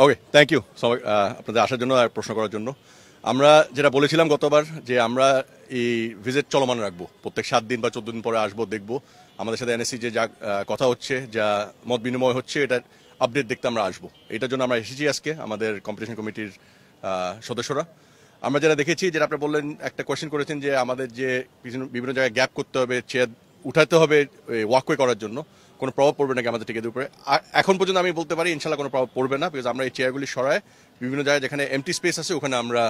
Okay, thank you সবাই আপনাদের আসার জন্য আর প্রশ্ন করার জন্য। আমরা যেটা বলেছিলাম গতবার যে আমরা এই ভিজিট চলমান রাখবো, প্রত্যেক 7 দিন বা 14 দিন পরে আসবো, দেখবো আমাদের সাথে এনএসসি যে যা কথা হচ্ছে, যা মত বিনিময় হচ্ছে, এটার আপডেট দেখতে আমরা আসবো। এটার জন্য আমরা এসেছি আজকে আমাদের কম্পিটিশন কমিটির সদস্যরা। আমরা যেটা দেখেছি, যেটা আপনি বললেন, একটা কোয়েশ্চেন করেছেন যে আমাদের যে বিভিন্ন জায়গায় গ্যাপ করতে হবে, চেয়ার উঠাতে হবে ওয়াকওয়ে করার জন্য, কোনো প্রভাব পড়বে নাকি আমাদের টিকিটের উপরে? এখন পর্যন্ত আমি বলতে পারি ইনশাল্লাহ কোনো প্রভাব পড়বে না, বিকজ আমরা এই চেয়ারগুলি সরায় বিভিন্ন জায়গায় যেখানে এমটি স্পেস আছে ওখানে আমরা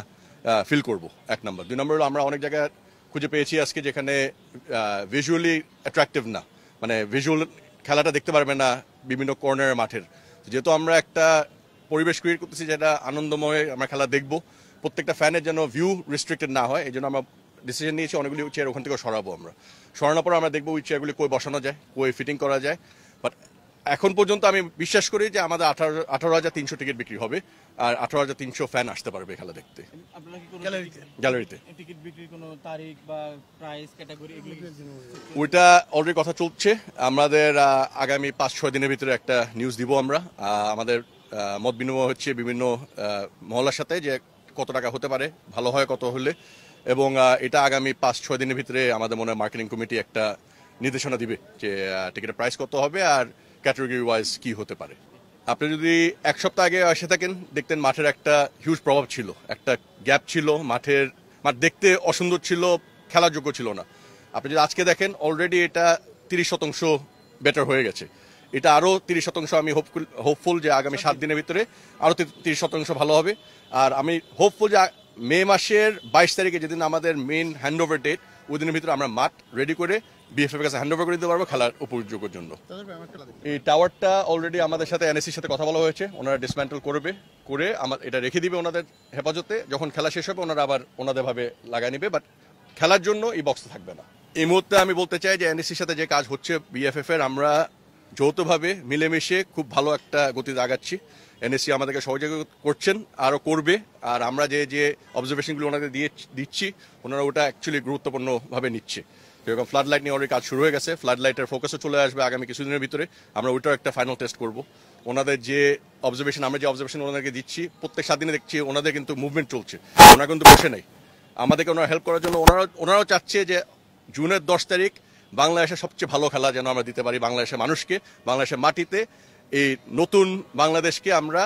ফিল করব। 1 নম্বর। 2 নম্বর হলো আমরা অনেক জায়গায় খুঁজে পেয়েছি আজকে যেখানে ভিজুয়ালি অ্যাট্রাকটিভ না, মানে ভিজুয়াল খেলাটা দেখতে পারবে না বিভিন্ন কর্নারের মাঠের। যেহেতু আমরা একটা পরিবেশ ক্রিয়েট করতেছি যেটা আনন্দময়, আমরা খেলা দেখব, প্রত্যেকটা ফ্যানের যেন ভিউ রেস্ট্রিক্টেড না হয়, এই জন্য আমরা ডিসিশন নিয়েছি অনেকগুলি চেয়ার ওখান থেকে সরাবো। আমরা সরানোর পর আমরা দেখবো ওই চেয়ারগুলি কই বসানো যায়, কই ফিটিং করা যায়। বাট এখন পর্যন্ত আমি বিশ্বাস করি যে আমাদের 18,300 টিকিট বিক্রি হবে, আর 18,300 ফ্যান আসতে পারবে খেলা দেখতে গ্যালারিতে। টিকিট বিক্রির কোনো তারিখ বা প্রাইস ক্যাটাগরি ওইটা অলরেডি কথা চলছে। আমাদের আগামী 5-6 দিনের ভিতরে একটা নিউজ দিব আমরা। আমাদের মত বিনিময় হচ্ছে বিভিন্ন মহল্লার সাথে যে কত টাকা হতে পারে, ভালো হয় কত হলে, এবং এটা আগামী 5-6 দিনের ভিতরে আমাদের মনে হয় মার্কেটিং কমিটি একটা নির্দেশনা দিবে যে টিকিটের প্রাইস কত হবে আর ক্যাটাগরি ওয়াইজ কি হতে পারে। আপনি যদি 1 সপ্তাহ আগে এসে থাকেন, দেখতেন মাঠের একটা হিউজ প্রভাব ছিল, একটা গ্যাপ ছিল, মাঠ দেখতে অসুন্দর ছিল, খেলার যোগ্য ছিল না। আপনি যদি আজকে দেখেন অলরেডি এটা 30% বেটার হয়ে গেছে। এটা আরও 30% আমি হোপফুল যে আগামী 7 দিনের ভিতরে আরও 30% ভালো হবে। আর আমি হোপফুল যে মে মাসের 22 তারিখে, যেদিন আমাদের মেইন হ্যান্ড ওভার ডেট, ওই দিনের ভিতরে আমরা মাঠ রেডি করে বিএফএফ এর কাছে হ্যান্ড ওভার করে দিতে পারবো খেলার উপযোগের জন্য। এই টাওয়ারটা অলরেডি আমাদের সাথে এনএসসির সাথে কথা বলা হয়েছে, ওনারা ডিসম্যান্টল করে এটা রেখে দিবে ওনাদের হেফাজতে। যখন খেলা শেষ হবে ওনারা আবার ওনাদের ভাবে লাগাই নিবে, বাট খেলার জন্য এই বক্সটা থাকবে না। এই মুহূর্তে আমি বলতে চাই যে এনএসসির সাথে যে কাজ হচ্ছে বিএফএফ এর, আমরা যৌথভাবে মিলেমিশে খুব ভালো একটা গতিতে আগাচ্ছি। এনএসসি আমাদেরকে সহযোগিতা করছেন, আরও করবে। আর আমরা যে অবজারভেশনগুলো ওনাদের দিচ্ছি, ওনারা ওটা অ্যাকচুয়ালি গুরুত্বপূর্ণভাবে নিচ্ছে। যেরকম ফ্লাড লাইট নিয়ে অলরেডি কাজ শুরু হয়ে গেছে, ফ্লাড লাইটের ফোকাসও চলে আসবে আগামী কিছুদিনের ভিতরে। আমরা ওইটাও একটা ফাইনাল টেস্ট করব। ওনাদের যে আমরা যে অবজারভেশন ওনাদেরকে দিচ্ছি, প্রত্যেক 7 দিনে দেখছি ওনাদের কিন্তু মুভমেন্ট চলছে, ওনারা কিন্তু বসে নেই। আমাদেরকে ওনারা হেল্প করার জন্য ওনারাও চাচ্ছে যে জুনের 10 তারিখ বাংলাদেশের সবচেয়ে ভালো খেলা যেন আমরা দিতে পারি বাংলাদেশের মানুষকে, বাংলাদেশের মাটিতে এই নতুন বাংলাদেশকে আমরা